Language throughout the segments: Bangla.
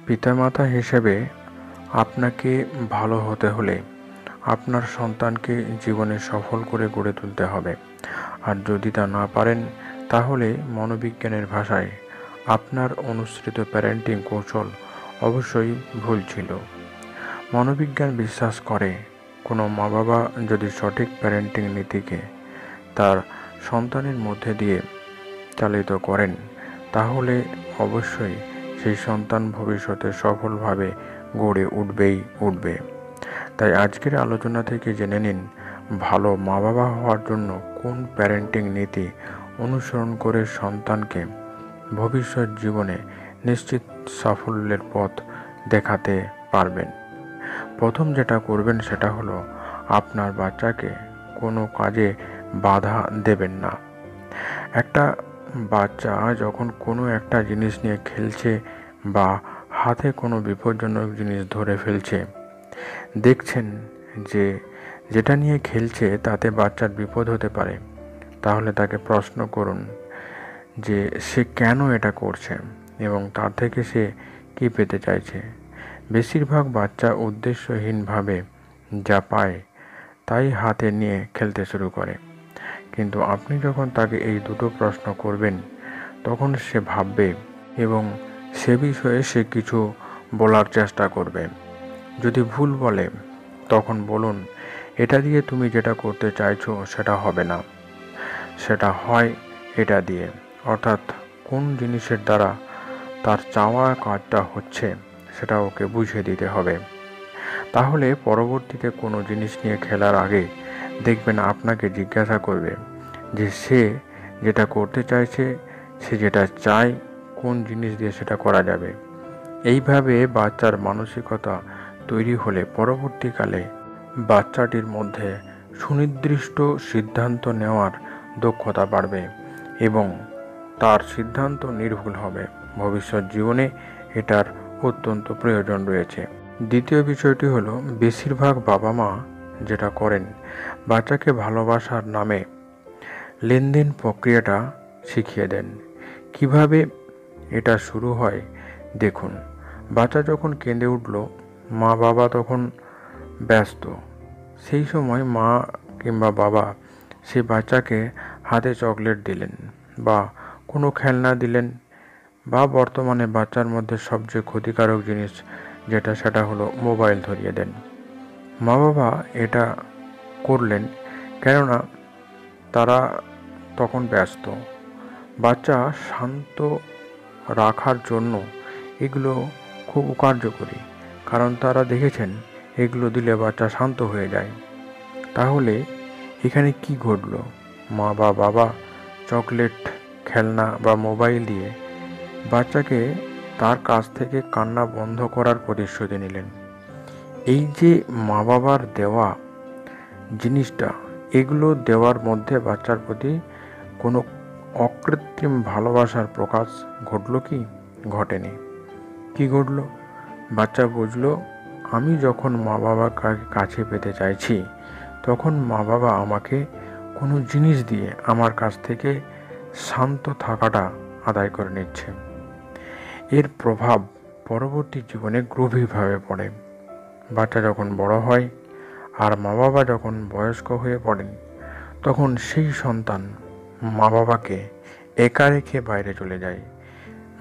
পিতামাতা হিসেবে আপনাকে ভালো হতে হলে আপনার সন্তানকে জীবনে সফল করে গড়ে তুলতে হবে। আর যদি তা না পারেন, তাহলে মনোবিজ্ঞানের ভাষায় আপনার অনুসৃত প্যারেন্টিং কৌশল অবশ্যই ভুল ছিল। মনোবিজ্ঞান বিশ্বাস করে, কোনো মা বাবা যদি সঠিক প্যারেন্টিং নীতিকে তার সন্তানের মধ্যে দিয়ে চালিত করেন, তাহলে অবশ্যই সেই সন্তান ভবিষ্যতে সফলভাবে গড়ে উঠবে। তাই আজকের আলোচনা থেকে জেনে নিন, ভালো মা বাবা হওয়ার জন্য কোন প্যারেন্টিং নীতি অনুসরণ করে সন্তানকে ভবিষ্যৎ জীবনে নিশ্চিত সাফল্যের পথ দেখাতে পারবেন। প্রথম যেটা করবেন সেটা হলো, আপনার বাচ্চাকে কোনো কাজে বাধা দেবেন না। একটা বাচ্চা যখন কোনো একটা জিনিস নিয়ে খেলছে বা হাতে কোনো বিপজ্জনক জিনিস ধরে ফেলছে, দেখছেন যে যেটা নিয়ে খেলছে তাতে বাচ্চার বিপদ হতে পারে, তাহলে তাকে প্রশ্ন করুন যে সে কেন এটা করছে এবং তার থেকে সে কী পেতে চাইছে। বেশিরভাগ বাচ্চা উদ্দেশ্যহীনভাবে যা পায় তাই হাতে নিয়ে খেলতে শুরু করে, কিন্তু আপনি যখন তাকে এই দুটো প্রশ্ন করবেন, তখন সে ভাববে এবং সে বিষয়ে সে কিছু বলার চেষ্টা করবে। যদি ভুল বলে, তখন বলুন, এটা দিয়ে তুমি যেটা করতে চাইছো সেটা হবে না, সেটা হয় এটা দিয়ে। অর্থাৎ কোন জিনিসের দ্বারা তার চাওয়া কাজটা হচ্ছে সেটা ওকে বুঝিয়ে দিতে হবে। তাহলে পরবর্তীতে কোনো জিনিস নিয়ে খেলার আগে দেখবেন আপনাকে জিজ্ঞাসা করবে যে সে যেটা করতে চাইছে, সে যেটা চায়, কোন জিনিস দিয়ে সেটা করা যাবে। এইভাবে বাচ্চার মানসিকতা তৈরি হলে পরবর্তীকালে বাচ্চাটির মধ্যে সুনির্দিষ্ট সিদ্ধান্ত নেওয়ার দক্ষতা বাড়বে এবং তার সিদ্ধান্ত নির্ভুল হবে। ভবিষ্যৎ জীবনে এটার অত্যন্ত প্রয়োজন রয়েছে। দ্বিতীয় বিষয়টি হলো, বেশিরভাগ বাবা মা যেটা করেন, বাচ্চাকে ভালোবাসার নামে লেনদেন প্রক্রিয়াটা শিখিয়ে দেন। কিভাবে এটা শুরু হয় দেখুন। বাচ্চা যখন কেঁদে উঠল, মা বাবা তখন ব্যস্ত। সেই সময় মা কিংবা বাবা সেই বাচ্চাকে হাতে চকলেট দিলেন বা কোনো খেলনা দিলেন, বা বর্তমানে বাচ্চার মধ্যে সবচেয়ে ক্ষতিকারক জিনিস যেটা, সেটা হলো মোবাইল ধরিয়ে দেন। মা বাবা এটা করলেন কেননা তারা তখন ব্যস্ত। বাচ্চা শান্ত রাখার জন্য এগুলো খুব কার্যকরী, কারণ তারা দেখেছেন এগুলো দিলে বাচ্চা শান্ত হয়ে যায়। তাহলে এখানে কি ঘটলো? মা বা বাবা চকলেট, খেলনা বা মোবাইল দিয়ে বাচ্চাকে তার কাছ থেকে কান্না বন্ধ করার প্রতিশ্রুতি নিলেন। এই যে মা বাবার দেওয়া জিনিসটা, এগুলো দেওয়ার মধ্যে বাচ্চার প্রতি কোনো অকৃত্রিম ভালোবাসার প্রকাশ ঘটলো কি? ঘটেনি। কি ঘটলো? বাচ্চা বুঝলো, আমি যখন মা বাবার কাছে পেতে চাইছি, তখন মা বাবা আমাকে কোনো জিনিস দিয়ে আমার কাছ থেকে শান্ত থাকাটা আদায় করে নিচ্ছে। এর প্রভাব পরবর্তী জীবনে গভীরভাবে পড়ে। বাচ্চা যখন বড় হয় আর মা বাবা যখন বয়স্ক হয়ে পড়েন, তখন সেই সন্তান মা বাবাকে একা রেখে বাইরে চলে যায়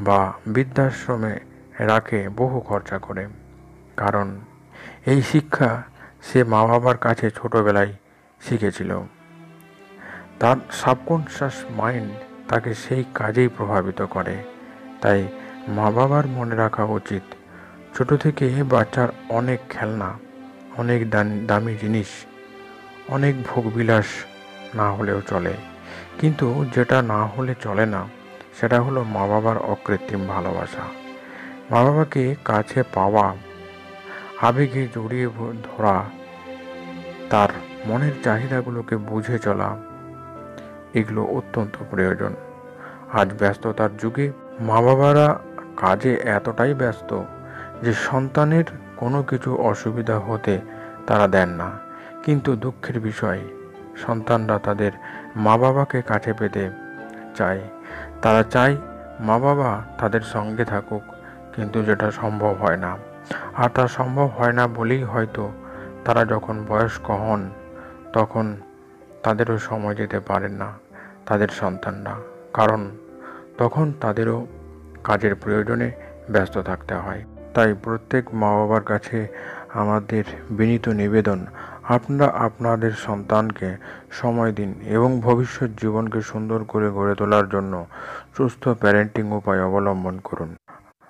বা বৃদ্ধাশ্রমে রাখে বহু খরচা করে। কারণ এই শিক্ষা সে মা বাবার কাছে ছোটবেলায় শিখেছিল। তার সাবকনশাস মাইন্ড তাকে সেই কাজেই প্রভাবিত করে। তাই মা বাবার মনে রাখা উচিত, ছোট থেকে বাচ্চার অনেক খেলনা, অনেক দামি জিনিস, অনেক ভোগবিলাস না হলেও চলে, কিন্তু যেটা না হলে চলে না সেটা হলো মা বাবার অকৃত্রিম ভালোবাসা। মা বাবাকে কাছে পাওয়া, আবেগে জড়িয়ে ধরা, তার মনের চাহিদাগুলোকে বুঝে চলা, এগুলো অত্যন্ত প্রয়োজন। আজ ব্যস্ততার যুগে মা বাবারা কাজে এতটাই ব্যস্ত যে সন্তানের কোনো কিছু অসুবিধা হতে তারা দেন না। কিন্তু দুঃখের বিষয়, সন্তানরা তাদের মা বাবাকে কাছে পেতে চায়। তারা চায় মা বাবা তাদের সঙ্গে থাকুক, কিন্তু যেটা সম্ভব হয় না। আর তা সম্ভব হয় না বলেই হয়তো তারা যখন বয়স্ক হন তখন তাদেরও সময় দিতে পারেন না তাদের সন্তানরা, কারণ তখন তাদেরও কাজের প্রয়োজনে ব্যস্ত থাকতে হয়। তাই প্রত্যেক মা বাবার কাছে আমাদের বিনীত নিবেদন, আপনারা আপনাদের সন্তানকে সময় দিন এবং ভবিষ্যৎ জীবনকে সুন্দর করে গড়ে তোলার জন্য সুস্থ প্যারেন্টিং উপায় অবলম্বন করুন।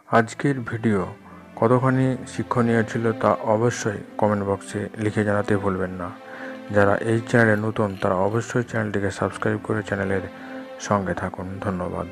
আজকের ভিডিও কতখানি শিক্ষণীয় ছিল তা অবশ্যই কমেন্ট বক্সে লিখে জানাতে ভুলবেন না। যারা এই চ্যানেলে নতুন তারা অবশ্যই চ্যানেলটিকে সাবস্ক্রাইব করে চ্যানেলের সঙ্গে থাকুন। ধন্যবাদ।